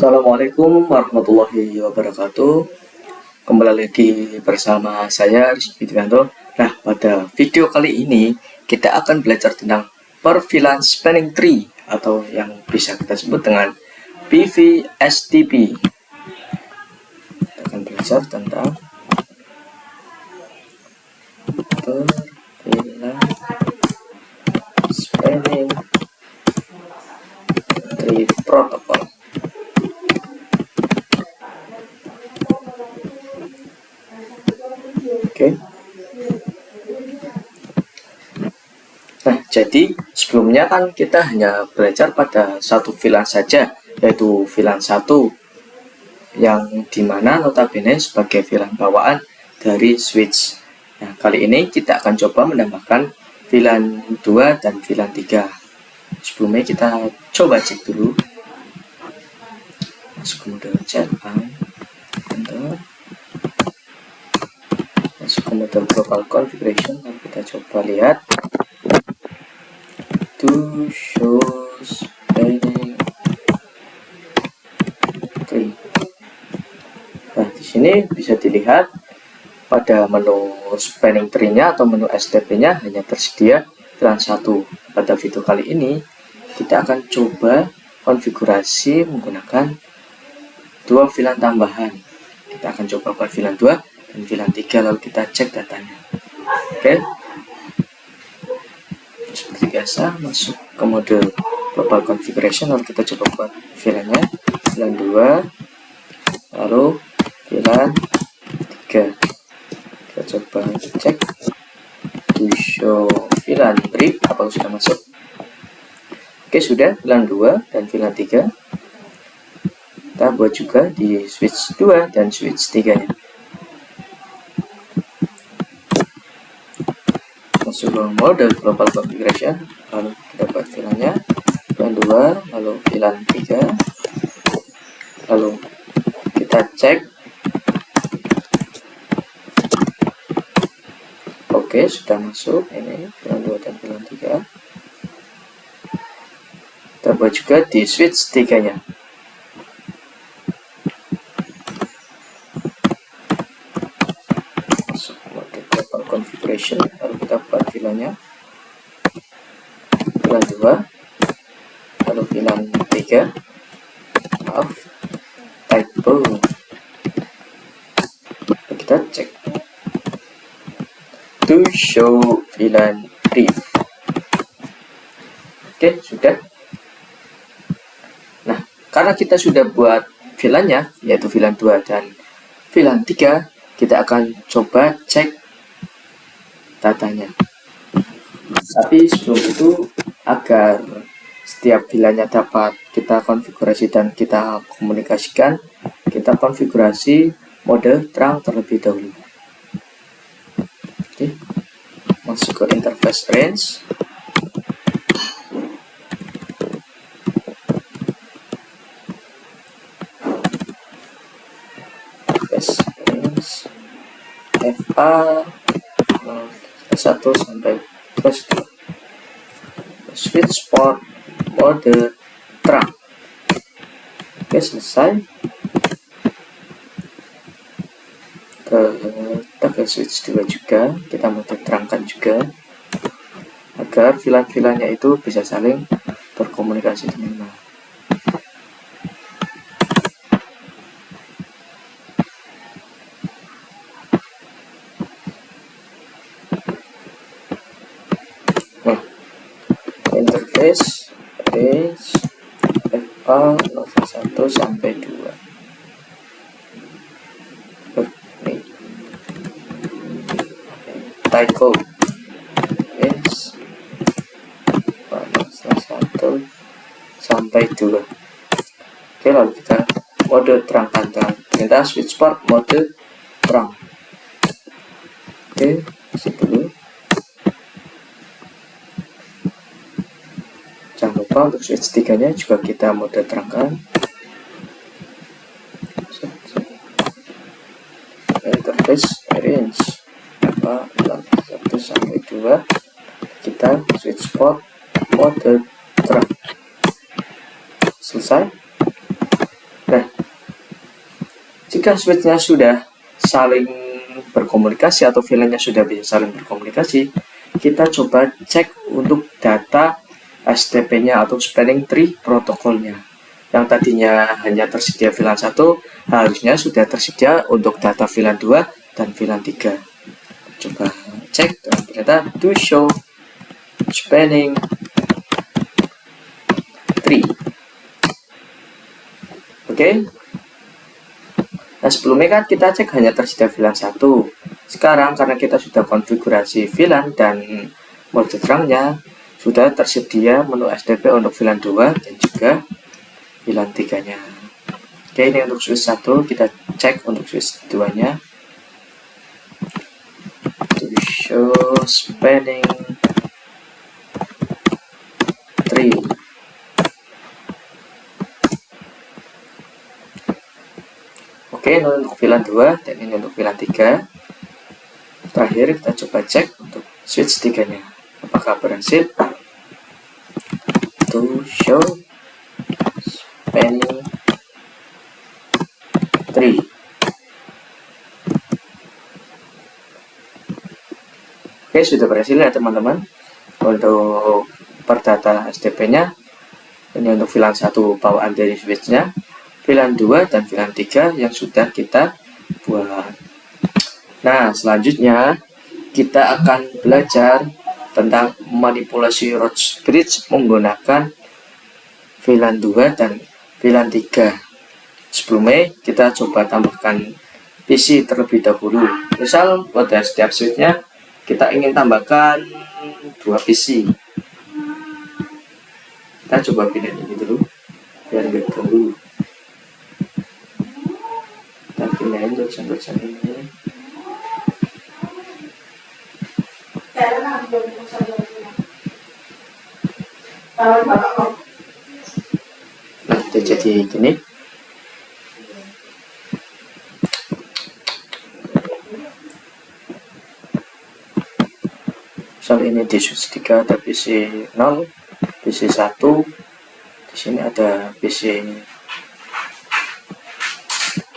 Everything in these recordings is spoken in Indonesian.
Assalamualaikum warahmatullahi wabarakatuh. Kembali lagi bersama saya Rizky Trianto. Nah, pada video kali ini kita akan belajar tentang perfilan spanning tree atau yang bisa kita sebut dengan PVSTP. Kita akan belajar tentang perfilan spanning tree protocol. Oke. Nah, jadi sebelumnya kan kita hanya belajar pada satu VLAN saja, yaitu VLAN 1, yang dimana notabene sebagai VLAN bawaan dari switch. Nah, kali ini kita akan coba menambahkan VLAN 2 dan VLAN 3. Sebelumnya kita coba cek dulu. Masuk ke mode chat, masuk ke mode global configuration, dan kita coba lihat to show spanning tree. Nah, di sini bisa dilihat pada menu spanning tree-nya atau menu STP-nya hanya tersedia VLAN 1. Pada video kali ini kita akan coba konfigurasi menggunakan dua VLAN tambahan. Kita akan coba buat VLAN 2 dan VLAN 3, lalu kita cek datanya. Oke. Seperti biasa, masuk ke mode global configuration, lalu kita coba buat VLAN-nya, VLAN 2, lalu VLAN 3. Kita coba cek to show VLAN brief apakah sudah masuk. Oke, sudah VLAN 2 dan VLAN 3. Kita buat juga di switch 2 dan switch 3 nya. Masuk ke mode global configuration, lalu kita buat VLAN-nya, VLAN 2, lalu VLAN 3, lalu kita cek. Oke, sudah masuk. Ini VLAN 2 dan VLAN 3. Kita buat juga di switch 3 nya. Masuk mode global configuration, lalu kita buat VLAN-nya, VLAN 2, lalu VLAN 3. Maaf, typo. Kita cek to show VLAN brief. Oke, sudah. Nah, karena kita sudah buat VLAN-nya, yaitu VLAN 2 dan VLAN 3, kita akan coba cek datanya. Tapi sebelum itu, agar setiap VLAN-nya dapat kita konfigurasi dan kita komunikasikan, kita konfigurasi mode terang terlebih dahulu. Oke, masuk ke interface range. FA 1 sampai plus 2. Switch port mode terang. Oke, selesai. Kita ke switch 2 juga, kita mode terangkan juga agar VLAN-VLAN-nya itu bisa saling berkomunikasi dengan baik. Interface range FA 1 sampai 2. Typo range 1 sampai 2. Oke, lalu kita mode terang pantang, kita switch port mode terang. Oke, kasih dulu. Jangan lupa untuk switch 3 nya juga kita mode terangkan. Interface range 1 sampai 2, kita switch port mode terang. Selesai. Nah, Jika switch-nya sudah saling berkomunikasi atau VLAN-nya sudah bisa saling berkomunikasi, kita coba cek untuk data STP-nya atau spanning tree protokolnya. Yang tadinya hanya tersedia VLAN 1, harusnya sudah tersedia untuk data VLAN 2 dan VLAN 3. Coba cek dan ternyata to show spanning tree. Oke. Nah, sebelumnya kan kita cek hanya tersedia VLAN 1. Sekarang karena kita sudah konfigurasi VLAN dan mode terangnya, sudah tersedia menu STP untuk VLAN 2 dan juga VLAN 3-nya. Oke, ini untuk switch 1, kita cek untuk switch 2-nya. To show spanning tree. Oke, ini untuk VLAN 2 dan ini untuk VLAN 3. Terakhir kita coba cek untuk switch 3-nya. Apakah berhasil? To show spanning tree. Oke, sudah berhasil ya teman-teman. Untuk perdata STP-nya, ini untuk VLAN 1 bawaan dari switch-nya, VLAN 2 dan VLAN 3 yang sudah kita buat. Nah, selanjutnya kita akan belajar tentang manipulasi Roach Bridge menggunakan VLAN 2 dan VLAN 3. Sebelumnya kita coba tambahkan PC terlebih dahulu. Misal pada setiap switch-nya kita ingin tambahkan 2 PC. Kita coba pindah ini dulu biar nggak ganggu. Kita pindahin jurusan ini. Nah, jadi gini. Misal ini di switch 3 ada PC 0, PC 1, di sini ada PC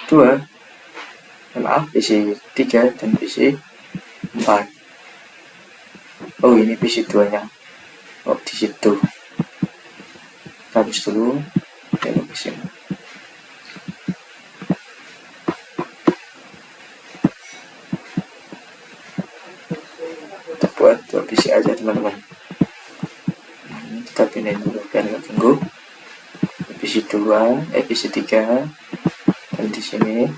2, maaf, PC 3 dan PC 4. Oh, ini PC 2 nya. Oh, di situ. Habis dulu, ini PC. Kita buat 2 PC aja teman-teman. Kita pindahin dulu biar nggak ganggu. PC 2, PC 3, dan di sini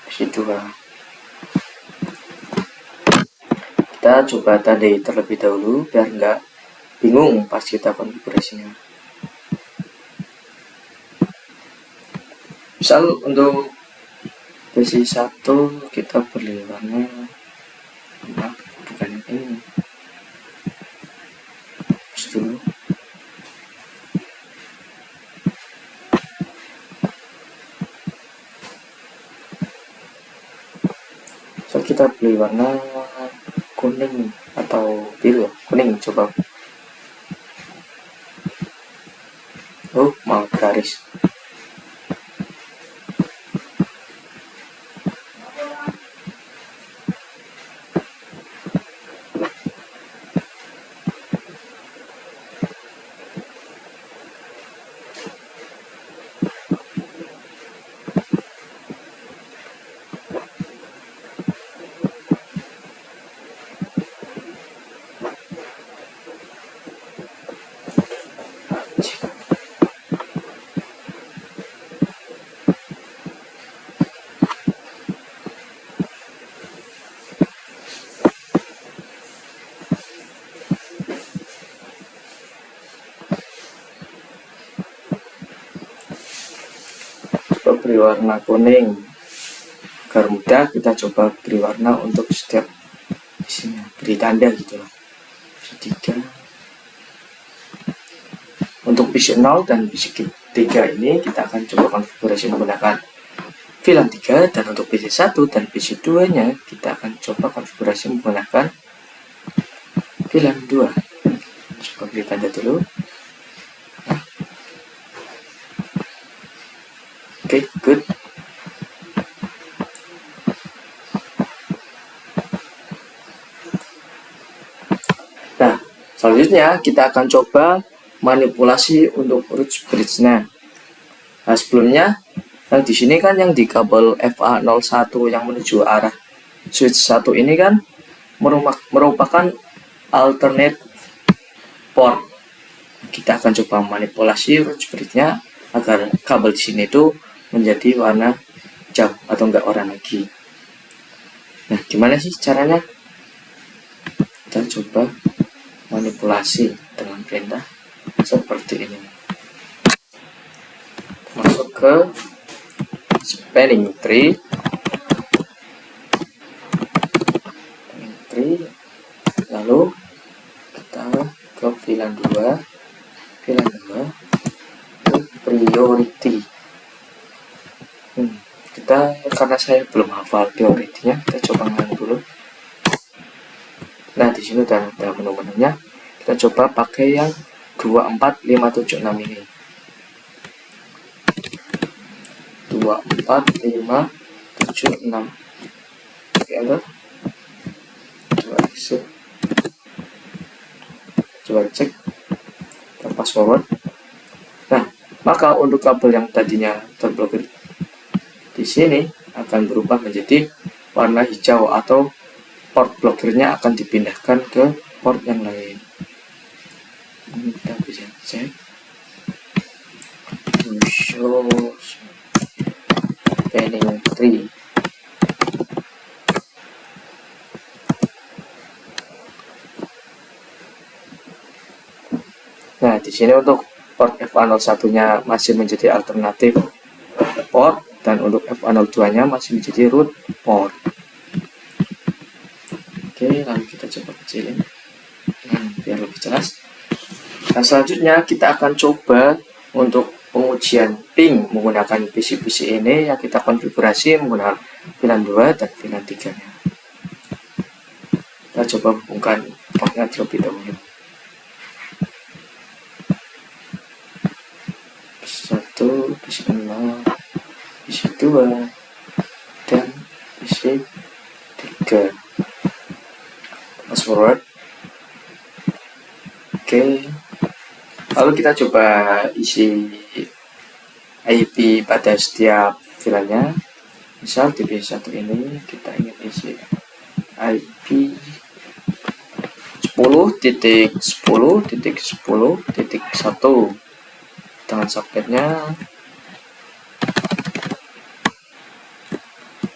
PC 2. Kita coba tandai terlebih dahulu biar nggak bingung pas kita konfigurasinya. Misal untuk PC 1 kita beli warna bukan ini. Terus dulu. So, kita beli warna kuning atau biru, kuning coba. Oh, mau garis. Beri warna kuning agar mudah. Kita coba beri warna untuk setiap isinya, beri tanda gitu loh. PC 3 untuk PC 0 dan PC 3 ini kita akan coba konfigurasi menggunakan VLAN 3, dan untuk PC 1 dan PC 2 nya kita akan coba konfigurasi menggunakan VLAN 2. Coba beri tanda dulu. Oke, good. Selanjutnya kita akan coba manipulasi untuk root bridge-nya. Nah, sebelumnya yang di sini kan yang di kabel FA01 yang menuju arah switch 1 ini kan merupakan alternate port. Kita akan coba manipulasi root bridge-nya agar kabel di sini itu menjadi warna hijau atau enggak warna lagi. Nah, gimana sih caranya? Kita coba manipulasi dengan perintah seperti ini. Masuk ke spanning tree, lalu kita ke VLAN 2, priority. Karena saya belum hafal priority-nya, kita coba ngelang dulu. Nah, di sini udah ada menu-menunya. Kita coba pakai yang 24576 ini. 24576. Oke, enter. Coba cek. Kita pass forward. Nah, maka untuk kabel yang tadinya terblokir di sini akan berubah menjadi warna hijau atau port blokirnya akan dipindahkan ke port yang lain. Kita bisa cek show spanning tree. Nah, di sini untuk port FA01-nya masih menjadi alternatif port dan untuk FA02-nya masih menjadi root port. Oke, lalu kita coba kecilin biar lebih jelas. Nah, selanjutnya kita akan coba untuk pengujian ping menggunakan PC-PC ini yang kita konfigurasi menggunakan VLAN 2 dan VLAN 3 nya. Kita coba hubungkan portnya terlebih dahulu. 1, PC 0, PC 2 dan PC 3. Fast forward. Oke, lalu kita coba isi IP pada setiap VLAN-nya. Misal di PC1 ini kita ingin isi IP 10.10.10.1 dengan subnetnya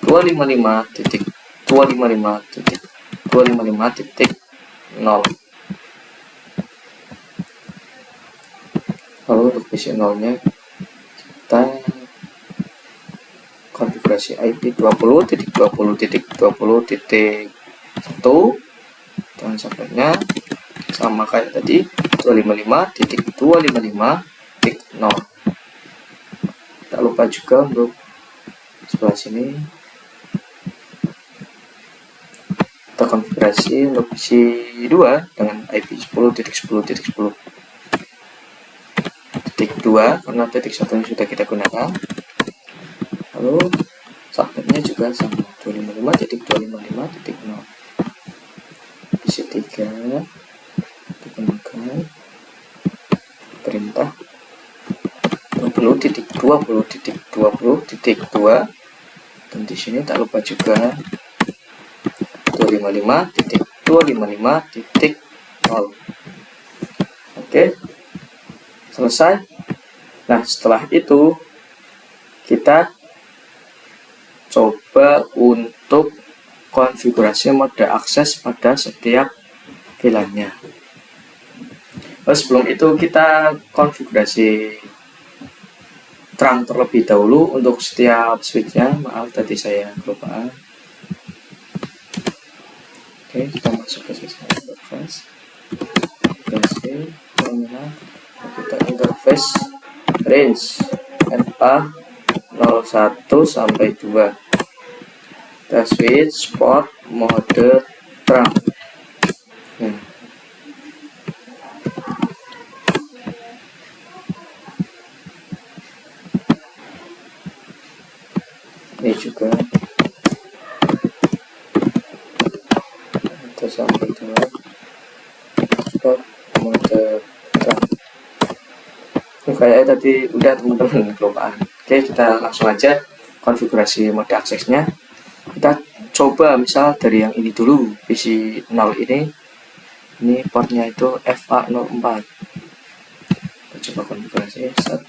255.255.255.0. Lalu untuk PC 0-nya kita konfigurasi IP 20.20.20.1 dengan subnetnya sama kayak tadi 255.255.0. Tak lupa juga untuk sebelah sini kita konfigurasi untuk PC 2 dengan IP 10.10.10.2 karena titik 1 sudah kita gunakan. Lalu subnetnya juga sama 255.255.0. PC 3 digunakan perintah 20.20.20.2 dan di sini tak lupa juga 255.255.0. Oke, selesai. Nah, setelah itu kita coba untuk konfigurasi mode akses pada setiap VLAN-nya. Sebelum itu kita konfigurasi terang terlebih dahulu untuk setiap switch-nya. Maaf tadi saya kelupaan. Oke, kita masuk ke sesi interface. Kita interface range FA01 sampai 2. Kita switch port mode terang. Ini juga kita sampai 2 port Kayak tadi udah teman-teman kelupaan. Oke, kita langsung aja konfigurasi mode aksesnya. Kita coba misal dari yang ini dulu, PC 0 ini portnya itu FA04. Kita coba konfigurasi, set,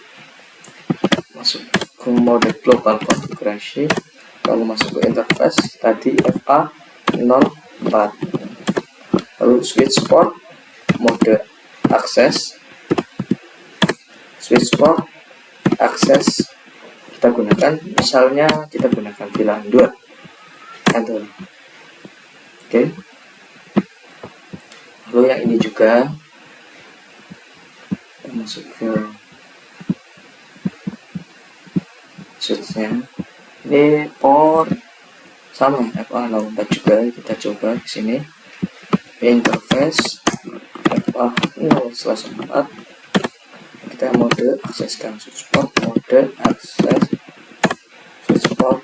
masuk ke mode global konfigurasi, lalu masuk ke interface tadi FA04, lalu switch port, mode akses, switch port, akses kita gunakan, misalnya kita gunakan VLAN 2, enter. Oke. Lalu yang ini juga kita masuk ke switchnya, ini port sama FA04 juga, kita coba di sini interface FA0/4, kita mode akseskan switch port, mode akses switch port,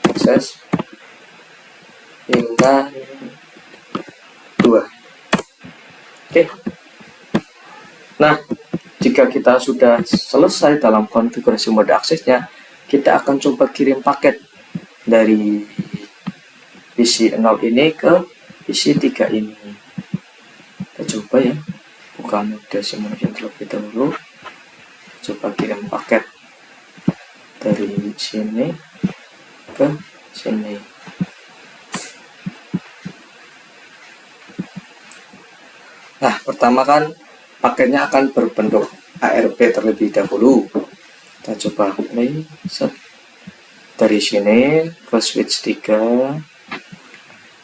akses VLAN 2. Oke. Nah, jika kita sudah selesai dalam konfigurasi mode aksesnya, kita akan coba kirim paket dari PC 0 ini ke PC 3 ini. Kita coba ya, buka mode simulation terlebih dahulu. Coba kirim paket dari sini ke sini. Nah, pertama kan paketnya akan berbentuk ARP terlebih dahulu. Kita coba play, set. Dari sini ke switch 3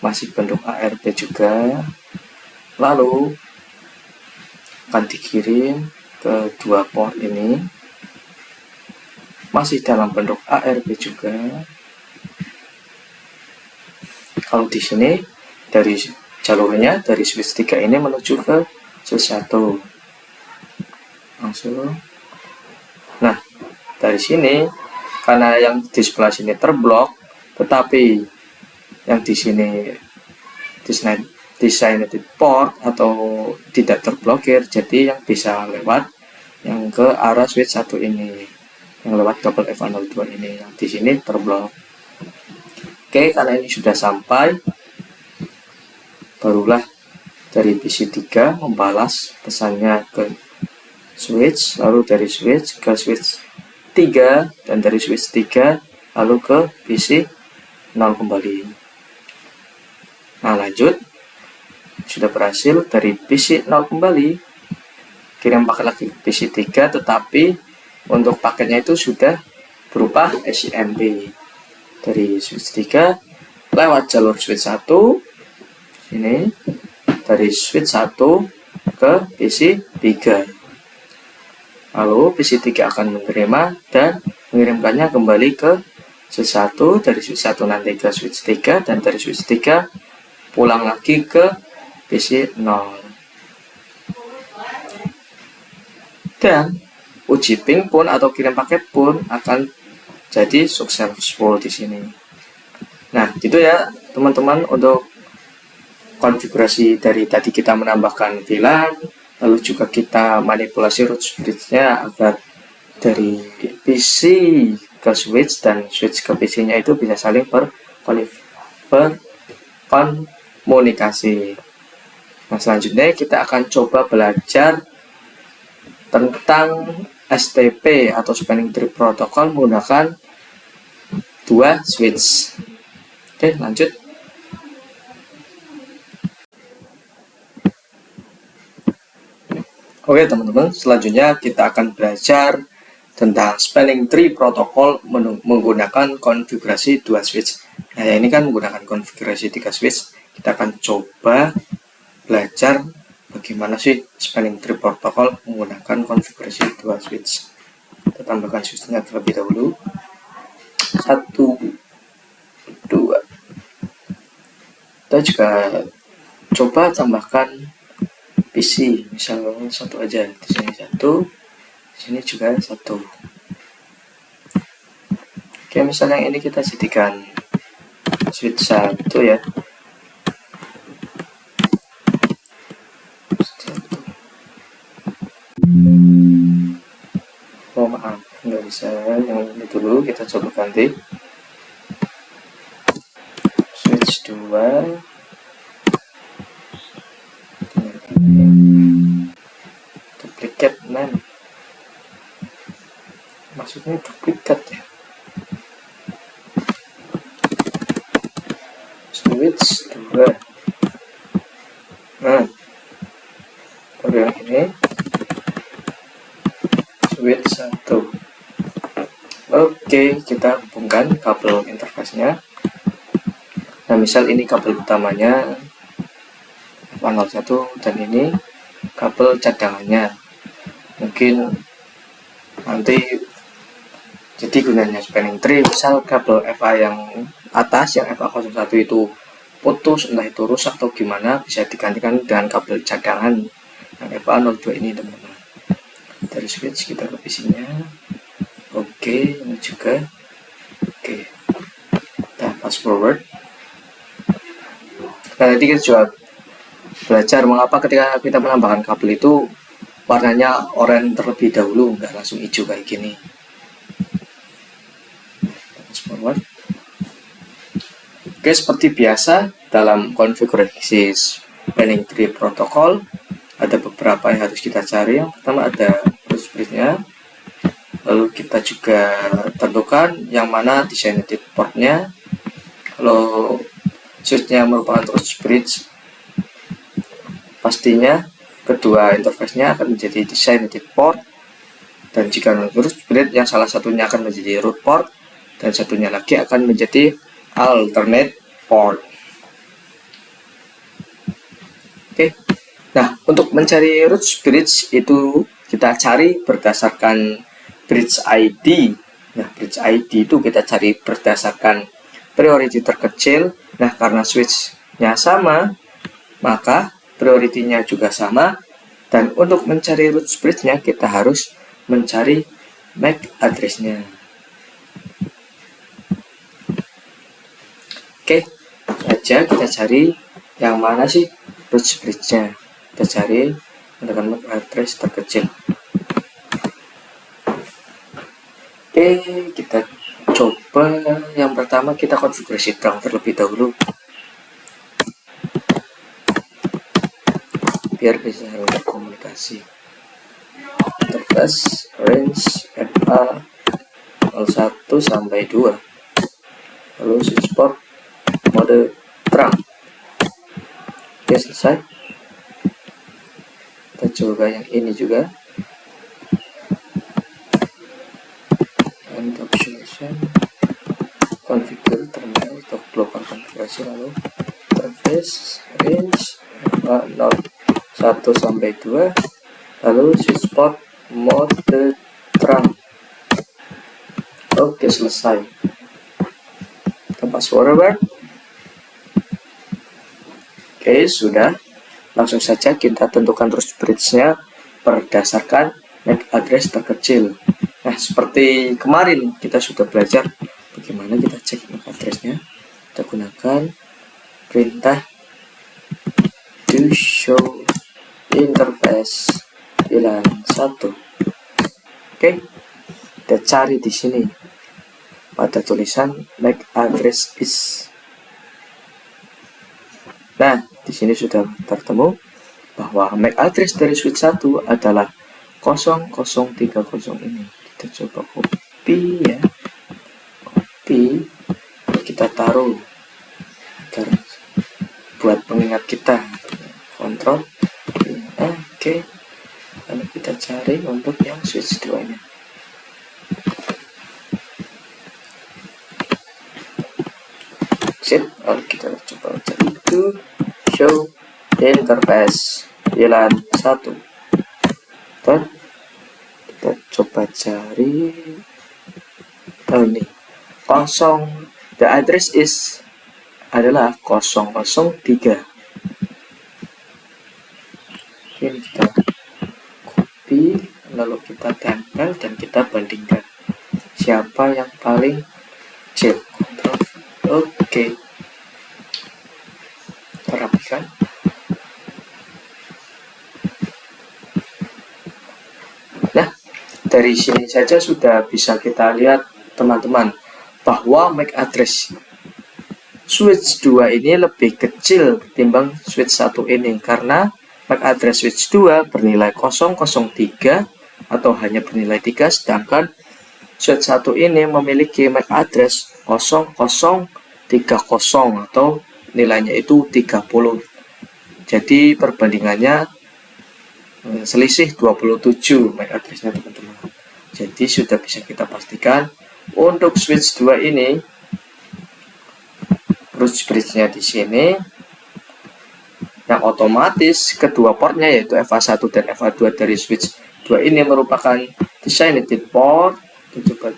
masih bentuk ARP juga, lalu akan dikirim ke dua port ini masih dalam bentuk ARP juga. Kalau di sini dari jalurnya dari switch 3 ini menuju ke switch 1 langsung. Nah, dari sini karena yang di sebelah sini terblok, tetapi yang di sini designated port atau tidak terblokir, jadi yang bisa lewat yang ke arah switch 1 ini, yang lewat kabel FA02 ini, yang di sini terblok. Oke, karena ini sudah sampai, barulah dari PC 3 membalas pesannya ke switch, lalu dari switch ke switch 3, dan dari switch 3 lalu ke PC 0 kembali. Nah, lanjut, sudah berhasil dari PC 0 kembali, kirim paket lagi ke PC 3, tetapi untuk paketnya itu sudah berupa SIMP. Dari switch 3 lewat jalur switch 1 ini, dari switch 1 ke PC 3, lalu PC 3 akan menerima dan mengirimkannya kembali ke switch 1, dari switch 1 nanti ke switch 3, dan dari switch 3 pulang lagi ke PC 0. Dan uji ping pun atau kirim paket pun akan jadi successful di sini. Nah, gitu ya teman-teman untuk konfigurasi dari tadi. Kita menambahkan VLAN, lalu juga kita manipulasi root bridge-nya agar dari PC ke switch dan switch ke PC-nya itu bisa saling berkomunikasi. Nah, selanjutnya kita akan coba belajar tentang STP atau Spanning Tree Protocol menggunakan dua switch. Oke, lanjut. Oke teman-teman, selanjutnya kita akan belajar tentang Spanning Tree Protocol menggunakan konfigurasi dua switch. Nah, ini kan menggunakan konfigurasi 3 switch. Kita akan coba belajar bagaimana sih Spanning Tree Protocol menggunakan konfigurasi 2 switch. Kita tambahkan switchnya terlebih dahulu. 1, 2. Kita juga coba tambahkan PC, misalnya 1 aja, di sini 1, di sini juga 1. Oke, misalnya yang ini kita jadikan switch 1 ya. Oh maaf, nggak bisa yang ini dulu, kita coba ganti switch 2 duplicate name, maksudnya duplikat ya, switch 2. Nah, kalau yang ini switch 1. Oke, kita hubungkan kabel interface-nya. Nah, misal ini kabel utamanya F01 dan ini kabel cadangannya. Mungkin nanti jadi gunanya spanning tree, misal kabel FA yang atas, yang FA01 itu putus, entah itu rusak atau gimana, bisa digantikan dengan kabel cadangan yang FA02 ini, teman-teman. Dari switch kita ke PC-nya. Oke, ini juga. Oke, kita fast forward. Nah, nanti kita coba belajar mengapa ketika kita menambahkan kabel itu warnanya oranye terlebih dahulu, nggak langsung hijau kayak gini. Fast forward. Oke, seperti biasa dalam konfigurasi spanning tree protokol ada beberapa yang harus kita cari. Yang pertama ada root bridge-nya, lalu kita juga tentukan yang mana designated port-nya. Kalau switch-nya merupakan root bridge, pastinya kedua interface-nya akan menjadi designated port, dan jika root bridge yang salah satunya akan menjadi root port dan satunya lagi akan menjadi alternate port. Oke. Nah, untuk mencari root bridge itu kita cari berdasarkan bridge ID. Nah, bridge ID itu kita cari berdasarkan priority terkecil. Nah, karena switch-nya sama, maka priority-nya juga sama. Dan untuk mencari root bridge-nya kita harus mencari MAC address-nya. Oke, aja kita cari yang mana sih root bridge-nya. Kita cari menggunakan MAC address terkecil. Oke, kita coba yang pertama kita konfigurasi terang terlebih dahulu biar bisa berkomunikasi. Interface range FA 01 sampai 2, lalu switch port mode terang. Oke, selesai. Kita coba yang ini juga. And option configure terminal atau global konfigurasi, lalu interface range FA 01 sampai 2, lalu switch port mode terang. Oke, selesai. Kita pass forward. Oke, sudah. Langsung saja kita tentukan root bridge-nya berdasarkan MAC address terkecil. Nah, seperti kemarin kita sudah belajar bagaimana kita cek MAC address-nya. Kita gunakan perintah do show interface VLAN 1. Oke, kita cari di sini pada tulisan MAC address is. Nah, di sini sudah tertemu bahwa MAC address dari switch 1 adalah 0030 ini. Kita coba copy ya. Copy, kita taruh agar buat pengingat kita. Kontrol. Oke. Lalu kita cari untuk yang switch 2 nya. Sip, lalu kita coba cari itu show interface VLAN 1. Dan kita coba cari ini 0, the address is adalah 003. Ini kita copy, lalu kita tempel dan kita bandingkan siapa yang paling kecil. Oke, rapikan. Nah, Dari sini saja sudah bisa kita lihat teman-teman bahwa MAC address switch 2 ini lebih kecil ketimbang switch 1 ini, karena MAC address switch 2 bernilai 003 atau hanya bernilai 3, sedangkan switch 1 ini memiliki MAC address 0030 atau nilainya itu 30. Jadi perbandingannya selisih 27 MAC addressnya teman-teman. Jadi sudah bisa kita pastikan untuk switch 2 ini root bridge-nya di sini yang otomatis kedua portnya yaitu FA1 dan FA2 dari switch 2 ini merupakan designated port. Kita coba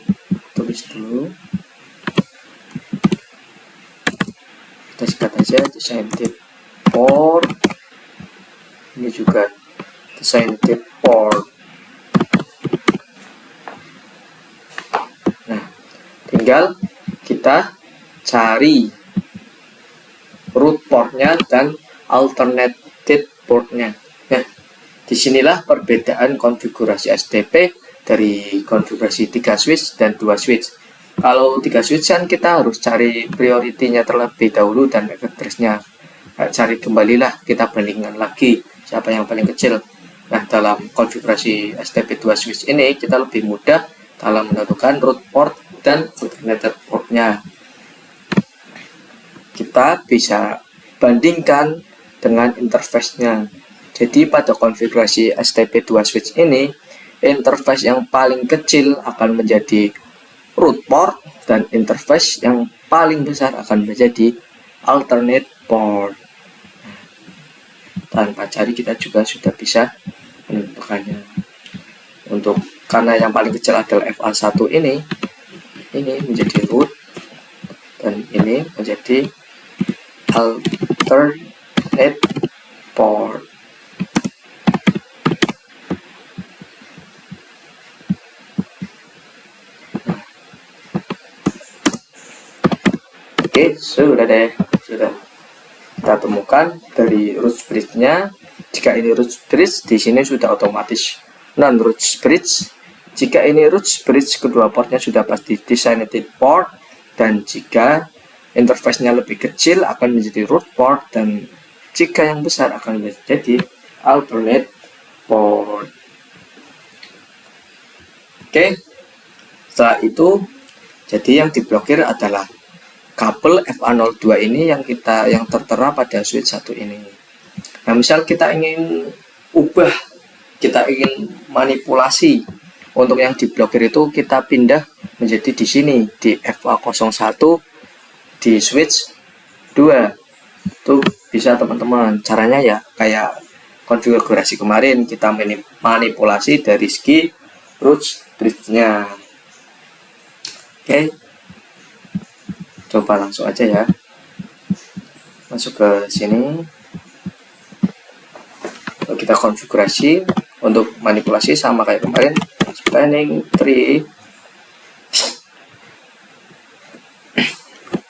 tulis dulu, kita singkat aja designated port. Ini juga designated port. Nah, tinggal kita cari root portnya dan alternated portnya. Nah, disinilah perbedaan konfigurasi STP dari konfigurasi 3 switch dan 2 switch. Kalau 3 switch kan kita harus cari prioritinya terlebih dahulu dan MAC address-nya. Cari kembalilah, kita bandingkan lagi siapa yang paling kecil. Nah, dalam konfigurasi STP 2 switch ini kita lebih mudah dalam menentukan root port dan alternated portnya. Kita bisa bandingkan dengan interface-nya. Jadi pada konfigurasi STP 2 switch ini, interface yang paling kecil akan menjadi root port dan interface yang paling besar akan menjadi alternate port. Tanpa cari kita juga sudah bisa menentukannya. Untuk karena yang paling kecil adalah FA1 ini menjadi root dan ini menjadi alternate port. Oke, sudah deh, sudah kita temukan dari root bridge-nya. Jika ini root bridge, di sini sudah otomatis non root bridge. Jika ini root bridge, kedua portnya sudah pasti designated port, dan jika interface-nya lebih kecil akan menjadi root port, dan jika yang besar akan menjadi alternate port. Oke, setelah itu jadi yang diblokir adalah kabel FA02 ini yang tertera pada switch 1 ini. Nah, misal kita ingin ubah, kita ingin manipulasi untuk yang diblokir itu, kita pindah menjadi di sini di FA01 di switch 2. Itu bisa teman-teman. Caranya ya kayak konfigurasi kemarin, kita manipulasi dari segi root bridge-nya. Oke. Coba langsung aja ya, masuk ke sini, lalu kita konfigurasi. Untuk manipulasi sama kayak kemarin, spanning tree,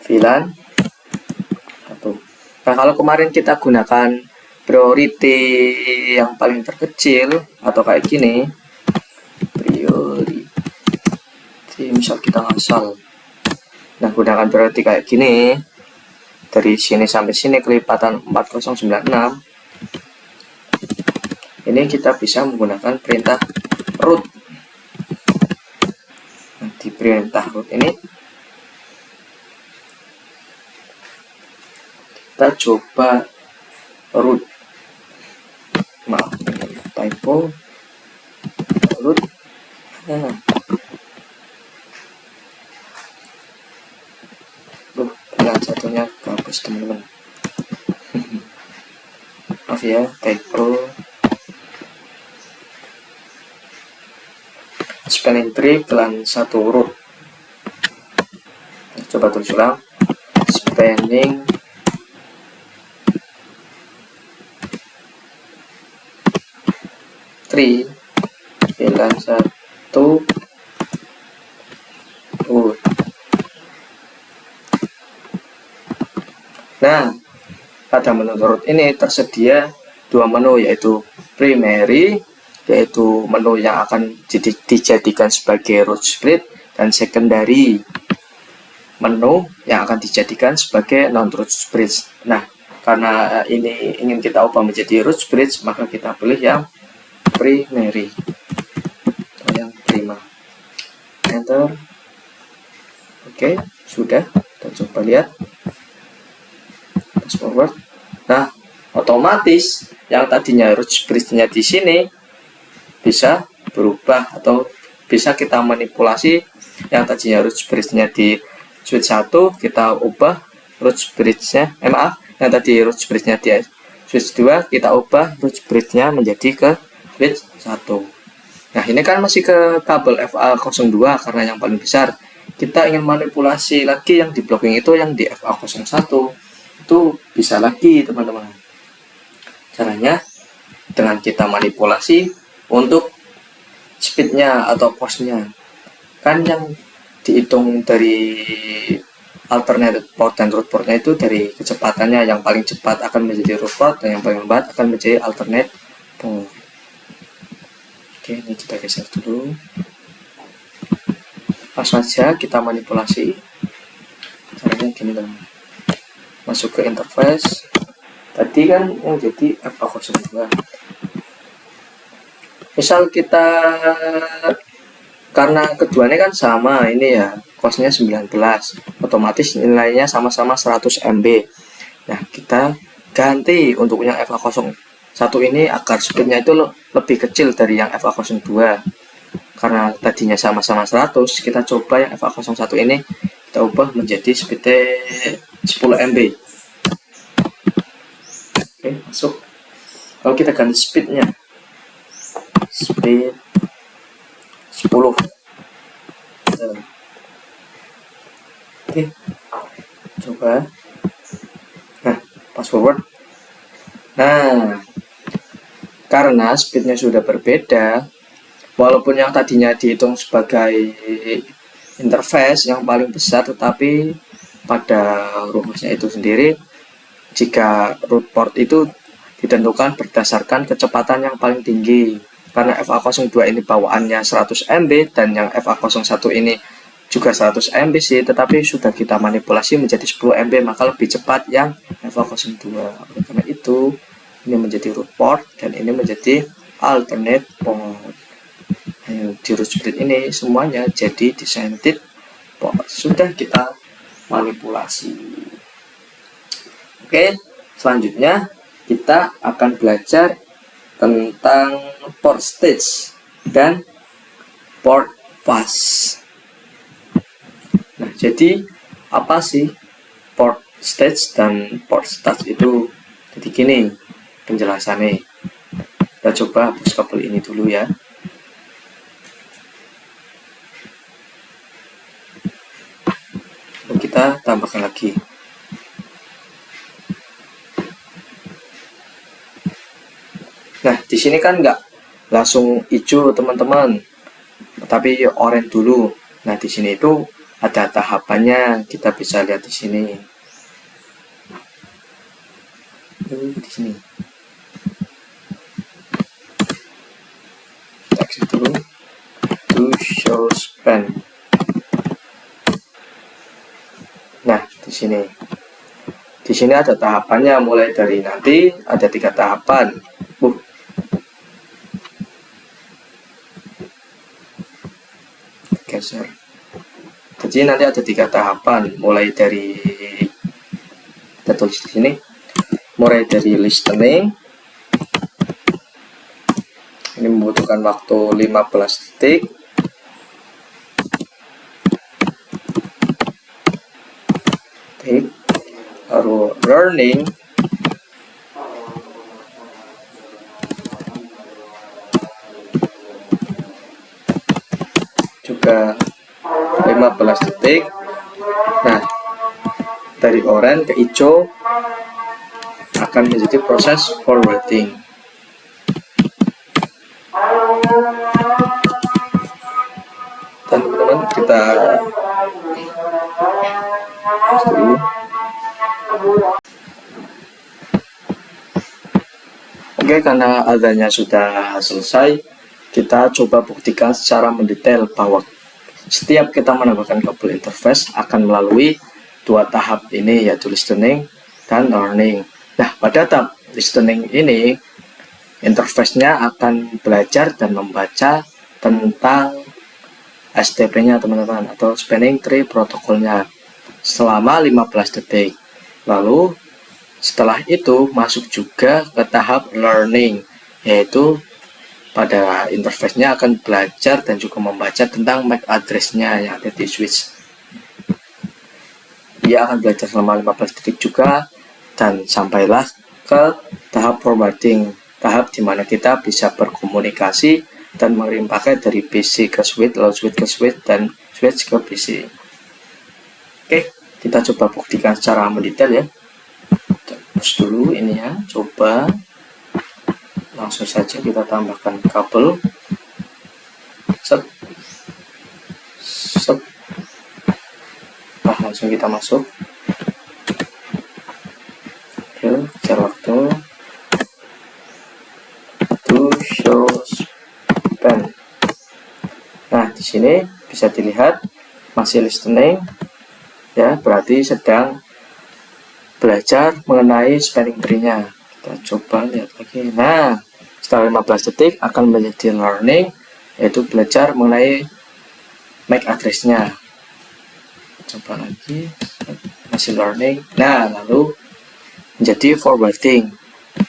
VLAN 1. Nah, kalau kemarin kita gunakan priority yang paling terkecil atau kayak gini, priority, misal kita ngasal. Nah, gunakan priority kayak gini, dari sini sampai sini kelipatan 4096. Ini kita bisa menggunakan perintah root. Nah, di perintah root ini kita coba root, maaf typo, root. Nah, yang satunya bagus teman-teman. Maaf ya, typo. Spanning tree VLAN 1 root. Coba tulis ulang. Spanning tree VLAN 1 root. Nah, pada menu root ini tersedia dua menu, yaitu primary yaitu menu yang akan dijadikan sebagai root spread, dan secondary menu yang akan dijadikan sebagai non-root spread. Nah, karena ini ingin kita ubah menjadi root spread, maka kita pilih yang primary atau yang prima. Enter. Oke, sudah. Kita coba lihat. Fast forward. Nah, otomatis yang tadinya root spread-nya di sini bisa berubah, atau bisa kita manipulasi yang tadinya root spread-nya di switch 1 kita ubah root spread-nya, yang tadi root spread-nya di switch 2 kita ubah root spread-nya menjadi ke switch 1. Nah, ini kan masih ke kabel FA02 karena yang paling besar. Kita ingin manipulasi lagi yang di blocking itu, yang di FA01 itu bisa lagi teman-teman. Caranya dengan kita manipulasi untuk speednya atau cost-nya. Kan yang dihitung dari alternate port dan root portnya itu dari kecepatannya, yang paling cepat akan menjadi root port dan yang paling lambat akan menjadi alternate port. Oke, ini kita geser dulu. Langsung saja kita manipulasi. Caranya gini teman, masuk ke interface. Tadi kan yang jadi FA02. Misal kita, karena keduanya kan sama ini ya, costnya 19, otomatis nilainya sama-sama 100 MB. Nah, kita ganti untuk yang FA01 ini agar speednya itu lebih kecil dari yang FA02. Karena tadinya sama-sama 100, kita coba yang FA01 ini kita ubah menjadi speednya 10 MB. Oke, masuk. Kalau kita ganti speednya, speed 10. Oke, coba. Nah, fast forward. Nah, karena speednya sudah berbeda, walaupun yang tadinya dihitung sebagai interface yang paling besar, tetapi pada rumusnya itu sendiri, jika root port itu ditentukan berdasarkan kecepatan yang paling tinggi. Karena FA02 ini bawaannya 100 MB dan yang FA01 ini juga 100 MB sih, tetapi sudah kita manipulasi menjadi 10 MB, maka lebih cepat yang FA02. Oleh karena itu, ini menjadi root port dan ini menjadi alternate port. Di root spread ini semuanya jadi designated port. Sudah kita manipulasi. Oke, selanjutnya kita akan belajar tentang port stage dan port fast. Nah, jadi apa sih port stage dan port stage itu? Jadi gini penjelasannya. Kita coba hapus kabel ini dulu ya. Lalu kita tambahkan lagi. Nah, di sini kan nggak langsung hijau teman-teman, tapi oranye dulu. Nah, di sini itu ada tahapannya, kita bisa lihat di sini. Di sini. Exit dulu. To show span. Nah, di sini. Di sini ada tahapannya, mulai dari nanti ada 3 tahapan. Geser. Jadi nanti ada 3 tahapan, mulai dari, kita tulis di sini, mulai dari listening. Ini membutuhkan waktu 15 detik. Lalu learning. Juga 15 detik. Nah, dari oranye ke hijau akan menjadi proses forwarding. Dan teman-teman kita dulu. Oke, karena adanya sudah selesai, kita coba buktikan secara mendetail bahwa setiap kita menambahkan kabel interface akan melalui dua tahap ini, yaitu listening dan learning. Nah, pada tahap listening ini interface-nya akan belajar dan membaca tentang STP-nya teman-teman, atau spanning tree protokolnya selama 15 detik. Lalu setelah itu masuk juga ke tahap learning, yaitu pada interface-nya akan belajar dan juga membaca tentang MAC address-nya yang ada di switch. Ia akan belajar selama 15 detik juga, dan sampailah ke tahap forwarding, tahap dimana kita bisa berkomunikasi dan mengirim paket dari PC ke switch, lalu switch ke switch, dan switch ke PC. Oke, kita coba buktikan secara mendetail ya. Terus dulu ini ya, coba langsung saja kita tambahkan kabel. Set. Nah, langsung kita masuk. Yuk, kejar waktu. To show span. Nah, di sini bisa dilihat masih listening ya, berarti sedang belajar mengenai spanning tree-nya. Kita coba lihat lagi. Nah, setelah 15 detik akan menjadi learning, yaitu belajar mengenai MAC address-nya. Coba lagi, masih learning. Nah, lalu menjadi forwarding,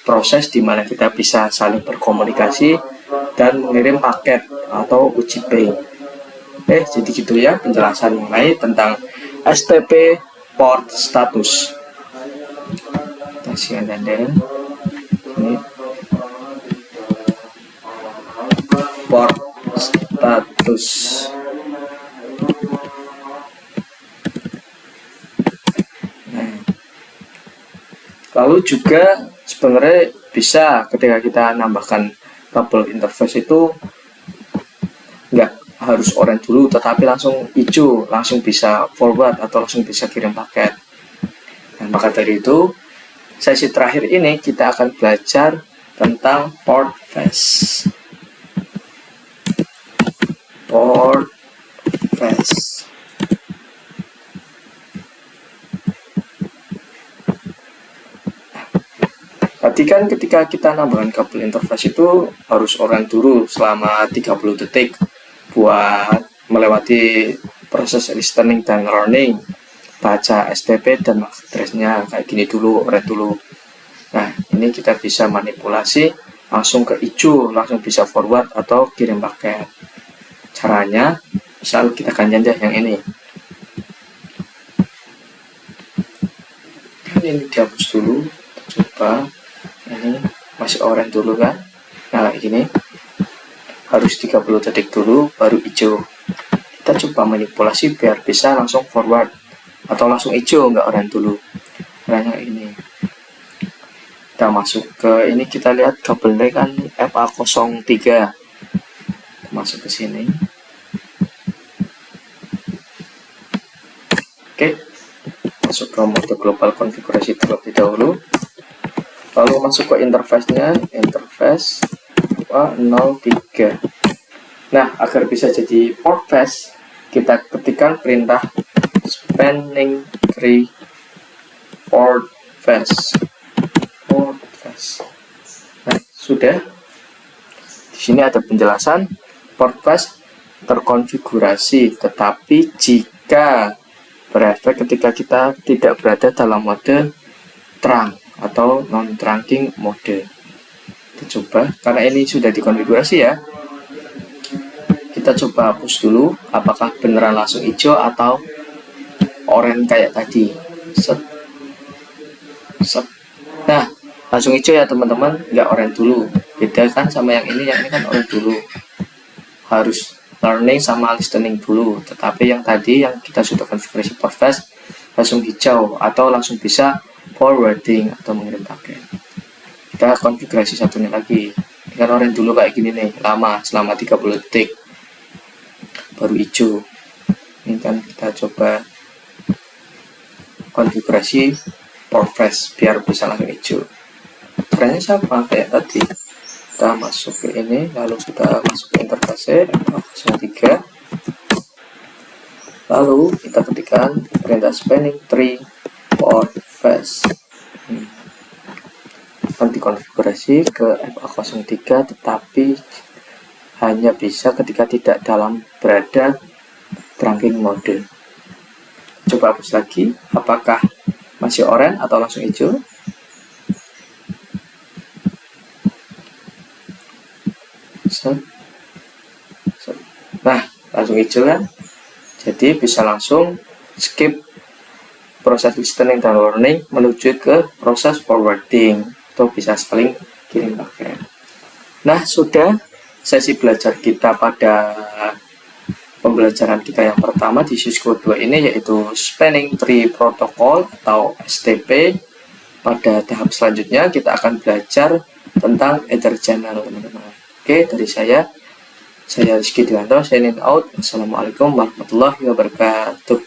proses di mana kita bisa saling berkomunikasi dan mengirim paket atau uji ping. Jadi gitu ya penjelasan mengenai tentang STP port status. Kita ini port status. Lalu juga sebenarnya bisa ketika kita nambahkan kabel interface itu nggak harus orange dulu, tetapi langsung hijau, langsung bisa forward atau langsung bisa kirim paket. Nah, maka dari itu sesi terakhir ini kita akan belajar tentang port phase. Port phase. Tadi kan ketika kita nambahkan kabel interface itu harus orange dulu selama 30 detik buat melewati proses listening dan learning, baca STP dan MAC address-nya kayak gini dulu, orange dulu. Nah, ini kita bisa manipulasi langsung ke hijau, langsung bisa forward atau kirim paket. Caranya, misal kita ganti yang ini. Ini dihapus dulu, coba. Ini masih orange dulu kan. Nah, kayak gini harus 30 detik dulu baru hijau. Kita coba manipulasi biar bisa langsung forward atau langsung hijau, nggak orange dulu. Nah, ini kita masuk ke ini, kita lihat kabelnya kan FA03. Masuk ke sini. Oke, masuk ke mode global konfigurasi terlebih dahulu. Lalu masuk ke interface-nya, interface 03. Nah, agar bisa jadi port phase, kita ketikkan perintah spanning tree port phase. Port phase. Nah, sudah. Di sini ada penjelasan port phase terkonfigurasi, tetapi jika berefek ketika kita tidak berada dalam mode terang atau non-trunking mode. Kita coba, karena ini sudah dikonfigurasi ya. Kita coba hapus dulu, apakah beneran langsung hijau atau oranye kayak tadi. Set. Nah, langsung hijau ya teman-teman, nggak oranye dulu. Beda kan sama yang ini kan oranye dulu. Harus learning sama listening dulu. Tetapi yang tadi yang kita sudah konfigurasi port phase langsung hijau atau langsung bisa forwarding atau mengirim paket. Kita konfigurasi satunya lagi. Ini kan orange dulu kayak gini nih, lama selama 30 detik baru hijau. Ini kan kita coba konfigurasi port phase biar bisa langsung hijau. Caranya sama kayak tadi. kita masuk ke ini, lalu kita masuk ke interface FA03, lalu kita ketikkan perintah spanning tree for face. Nanti konfigurasi ke FA03, tetapi hanya bisa ketika tidak berada trunking mode. Coba hapus lagi, apakah masih oranye atau langsung hijau? Nah, langsung hijau kan? Jadi bisa langsung skip proses listening dan learning menuju ke proses forwarding, atau bisa saling kirim paket. Nah, sudah sesi belajar kita pada pembelajaran kita yang pertama di Cisco 2 ini, yaitu Spanning Tree Protocol atau STP. Pada tahap selanjutnya kita akan belajar tentang Ether Channel, teman-teman. Oke, dari saya Rizky Dianto, signing out. Assalamualaikum warahmatullahi wabarakatuh.